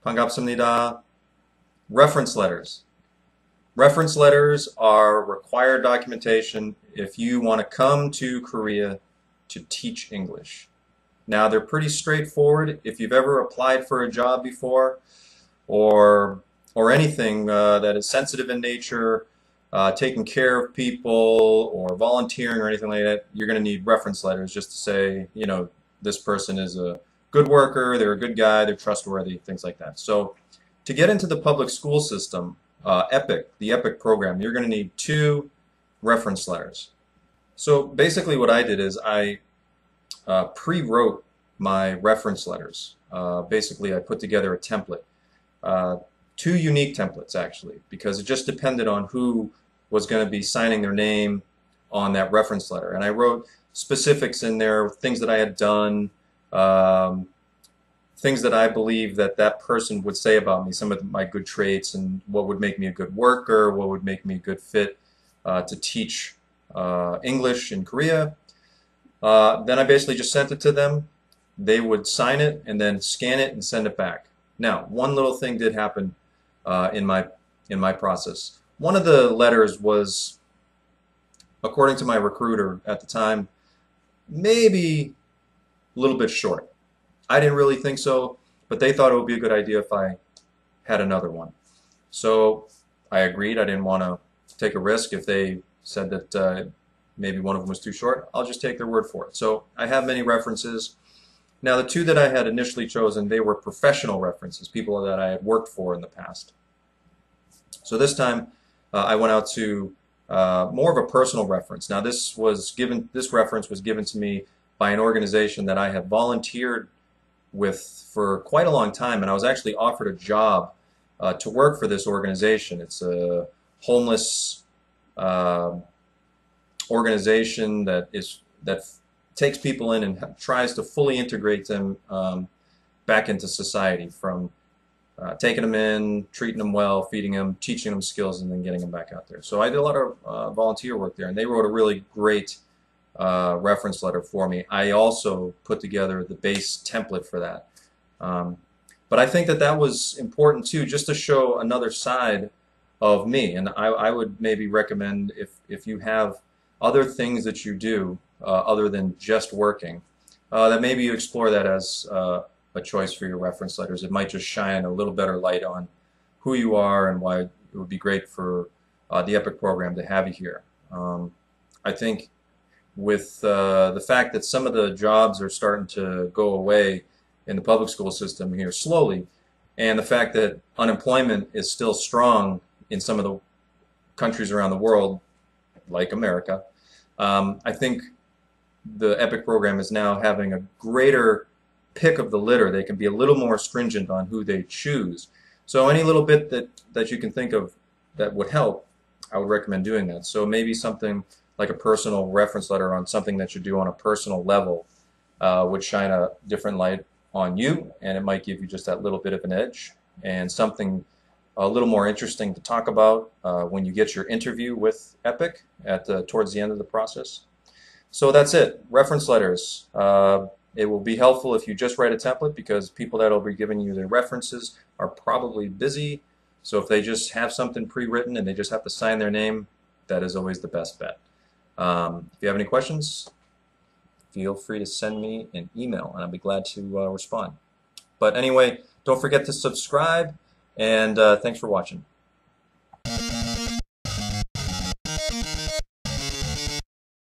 반갑습니다. Reference letters. Reference letters are required documentation if you want to come to Korea to teach English. Now they're pretty straightforward. If you've ever applied for a job before or anything that is sensitive in nature, taking care of people or volunteering or anything like that, you're going to need reference letters just to say, you know, this person is a good worker, they're a good guy, they're trustworthy, things like that. So to get into the public school system, EPIK, the EPIK program, you're going to need 2 reference letters. So basically what I did is I pre-wrote my reference letters. Basically I put together a template. 2 unique templates actually, because it just depended on who was going to be signing their name on that reference letter. And I wrote specifics in there, things that I had done, things that I believe that that person would say about me, some of my good traits and what would make me a good worker, what would make me a good fit to teach English in Korea. Then I basically just sent it to them. They would sign it and then scan it and send it back. Now, one little thing did happen in my process. One of the letters was, according to my recruiter at the time, maybe a little bit short. I didn't really think so, but they thought it would be a good idea if I had another one. So I agreed. I didn't want to take a risk if they said that maybe one of them was too short. I'll just take their word for it. So I have many references. Now the 2 that I had initially chosen, they were professional references, people that I had worked for in the past. So this time I went out to more of a personal reference. Now this reference was given to me by an organization that I had volunteered with for quite a long time, and I was actually offered a job to work for this organization. It's a homeless organization that takes people in and tries to fully integrate them back into society, from taking them in, treating them well, feeding them, teaching them skills, and then getting them back out there. So I did a lot of volunteer work there, and they wrote a really great reference letter for me. I also put together the base template for that. But I think that that was important too, just to show another side of me. And I would maybe recommend, if you have other things that you do other than just working, that maybe you explore that as a choice for your reference letters. It might just shine a little better light on who you are and why it would be great for the EPIK program to have you here. I think with the fact that some of the jobs are starting to go away in the public school system here slowly, and the fact that unemployment is still strong in some of the countries around the world, like America, I think the EPIK program is now having a greater pick of the litter. They can be a little more stringent on who they choose. So any little bit that you can think of that would help, I would recommend doing that. So maybe something like a personal reference letter on something that you do on a personal level would shine a different light on you, and it might give you just that little bit of an edge and something a little more interesting to talk about when you get your interview with EPIK towards the end of the process. So that's it. Reference letters. It will be helpful if you just write a template, because people that will be giving you their references are probably busy. So if they just have something pre-written and they just have to sign their name, that is always the best bet. If you have any questions, feel free to send me an email and I'll be glad to respond. But anyway, don't forget to subscribe, and thanks for watching.